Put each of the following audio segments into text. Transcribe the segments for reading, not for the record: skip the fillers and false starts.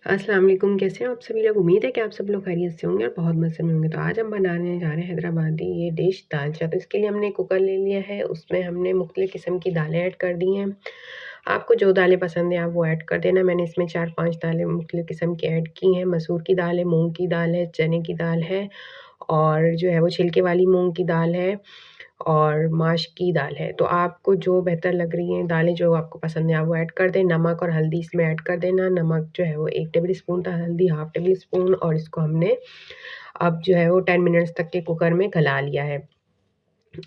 अस्सलाम वालेकुम, कैसे हो आप सभी लोग? उम्मीद है कि आप सब लोग खैरियत से होंगे और बहुत मज़े में होंगे। तो आज हम बनाने जा रहे हैं हैदराबादी ये डिश दालचा। तो इसके लिए हमने कुकर ले लिया है, उसमें हमने मुख्तलिफ़ किस्म की दालें ऐड कर दी हैं। आपको जो दालें पसंद है आप वो ऐड कर देना। मैंने इसमें 4-5 दालें मुख्तलिफ़ किस्म की ऐड की हैं। मसूर की दाल है, मूँग की दाल है, चने की दाल है और जो है वो छिलके वाली मूँग की दाल है और माश की दाल है। तो आपको जो बेहतर लग रही हैं दालें जो आपको पसंद है आप वो ऐड कर दें। नमक और हल्दी इसमें ऐड कर देना। नमक जो है वो 1 टेबल स्पून था, हल्दी हाफ़ टेबल स्पून और इसको हमने अब जो है वो 10 मिनट्स तक के कुकर में गला लिया है।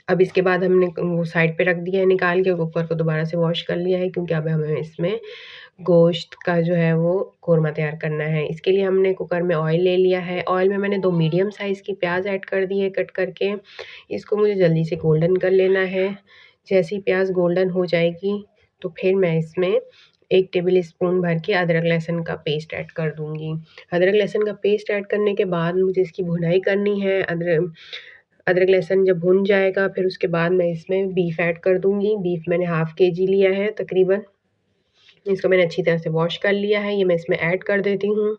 अब इसके बाद हमने वो साइड पे रख दिया है निकाल के, कुकर को दोबारा से वॉश कर लिया है क्योंकि अब हमें इसमें गोश्त का जो है वो कोरमा तैयार करना है। इसके लिए हमने कुकर में ऑयल ले लिया है। ऑयल में मैंने 2 मीडियम साइज़ की प्याज़ ऐड कर दी है कट करके। इसको मुझे जल्दी से गोल्डन कर लेना है। जैसे ही प्याज़ गोल्डन हो जाएगी तो फिर मैं इसमें 1 टेबल स्पून भर के अदरक लहसुन का पेस्ट ऐड कर दूँगी। अदरक लहसुन का पेस्ट ऐड करने के बाद मुझे इसकी भुनाई करनी है। अदरक लहसुन जब भुन जाएगा फिर उसके बाद मैं इसमें बीफ ऐड कर दूँगी। बीफ मैंने हाफ़ केजी लिया है तकरीबन। इसको मैंने अच्छी तरह से वॉश कर लिया है, ये मैं इसमें ऐड कर देती हूँ।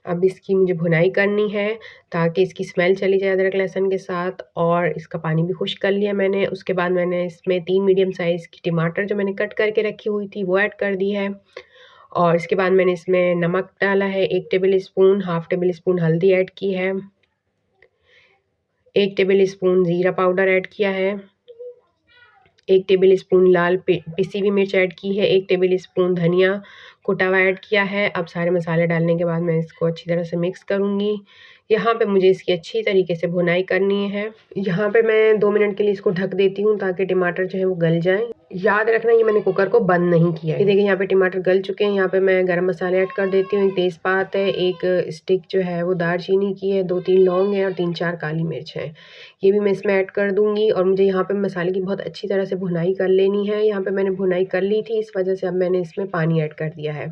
अब इसकी मुझे भुनाई करनी है ताकि इसकी स्मेल चली जाए अदरक लहसुन के साथ और इसका पानी भी खुश्क कर लिया मैंने। उसके बाद मैंने इसमें 3 मीडियम साइज़ की टमाटर जो मैंने कट करके रखी हुई थी वो ऐड कर दी है और इसके बाद मैंने इसमें नमक डाला है 1 table spoon, half table spoon हल्दी ऐड की है, 1 टेबल स्पून ज़ीरा पाउडर ऐड किया है, 1 टेबल स्पून लाल पिसी हुई मिर्च ऐड की है, 1 टेबल स्पून धनिया कुटा हुआ ऐड किया है। अब सारे मसाले डालने के बाद मैं इसको अच्छी तरह से मिक्स करूँगी। यहाँ पे मुझे इसकी अच्छी तरीके से भुनाई करनी है। यहाँ पे मैं 2 मिनट के लिए इसको ढक देती हूँ ताकि टमाटर जो है वो गल जाएँ। याद रखना ये मैंने कुकर को बंद नहीं किया है। ये देखिए यहाँ पे टमाटर गल चुके हैं। यहाँ पे मैं गरम मसाले ऐड कर देती हूँ। एक तेज़पात है, एक स्टिक जो है वो दालचीनी की है, 2-3 लौंग है और 3-4 काली मिर्च है। ये भी मैं इसमें ऐड कर दूँगी और मुझे यहाँ पे मसाले की बहुत अच्छी तरह से भुनाई कर लेनी है। यहाँ पे मैंने भुनाई कर ली थी, इस वजह से अब मैंने इसमें पानी ऐड कर दिया है।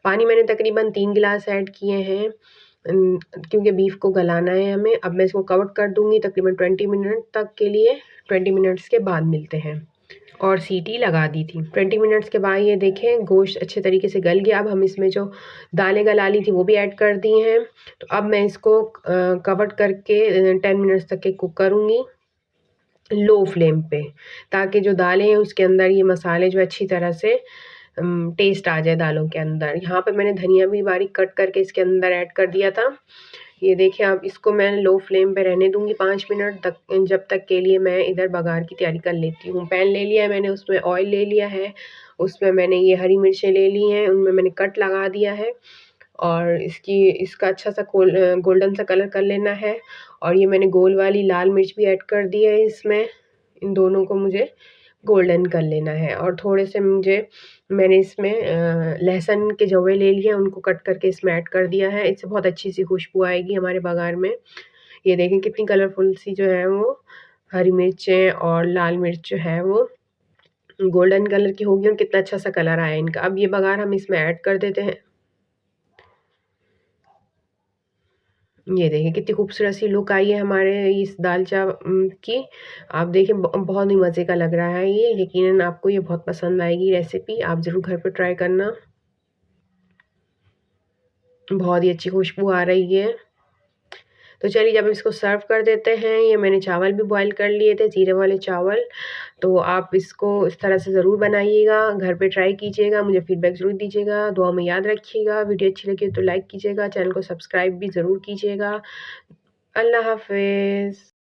पानी मैंने तकरीबन 3 गिलास ऐड किए हैं क्योंकि बीफ को गलाना है हमें। अब मैं इसको कवर कर दूँगी तकरीबन 20 मिनट तक के लिए। 20 मिनट्स के बाद मिलते हैं और सीटी लगा दी थी। 20 मिनट्स के बाद ये देखें गोश्त अच्छे तरीके से गल गया। अब हम इसमें जो दालें गला ली थी वो भी ऐड कर दी हैं। तो अब मैं इसको कवर करके 10 मिनट्स तक के कुक करूँगी लो फ्लेम पे, ताकि जो दालें हैं उसके अंदर ये मसाले जो अच्छी तरह से टेस्ट आ जाए दालों के अंदर। यहाँ पे मैंने धनिया भी बारीक कट करके इसके अंदर ऐड कर दिया था। ये देखिए अब इसको मैं लो फ्लेम पे रहने दूँगी 5 मिनट तक, जब तक के लिए मैं इधर बघार की तैयारी कर लेती हूँ। पैन ले लिया है मैंने, उसमें ऑयल ले लिया है, उसमें मैंने ये हरी मिर्चें ले ली हैं, उनमें मैंने कट लगा दिया है और इसका अच्छा सा गोल्डन सा कलर कर लेना है और ये मैंने गोल वाली लाल मिर्च भी ऐड कर दी है इसमें। इन दोनों को मुझे गोल्डन कर लेना है और थोड़े से मैंने इसमें लहसुन के जवे ले लिए हैं, उनको कट करके इसमें ऐड कर दिया है। इससे बहुत अच्छी सी खुशबू आएगी हमारे बघार में। ये देखें कितनी कलरफुल सी जो है वो हरी मिर्चें और लाल मिर्च जो है वो गोल्डन कलर की होगी और कितना अच्छा सा कलर आया इनका। अब ये बघार हम इसमें ऐड कर देते हैं। ये देखिए कितनी खूबसूरत सी लुक आई है हमारे इस दालचा की। आप देखिए बहुत ही मज़े का लग रहा है ये। यकीनन आपको ये बहुत पसंद आएगी रेसिपी। आप ज़रूर घर पे ट्राई करना। बहुत ही अच्छी खुशबू आ रही है। तो चलिए जब इसको सर्व कर देते हैं। ये मैंने चावल भी बॉयल कर लिए थे, जीरे वाले चावल। तो आप इसको इस तरह से ज़रूर बनाइएगा, घर पे ट्राई कीजिएगा, मुझे फ़ीडबैक ज़रूर दीजिएगा, दुआ में याद रखिएगा। वीडियो अच्छी लगी हो तो लाइक कीजिएगा, चैनल को सब्सक्राइब भी ज़रूर कीजिएगा। अल्लाह हाफ़िज़।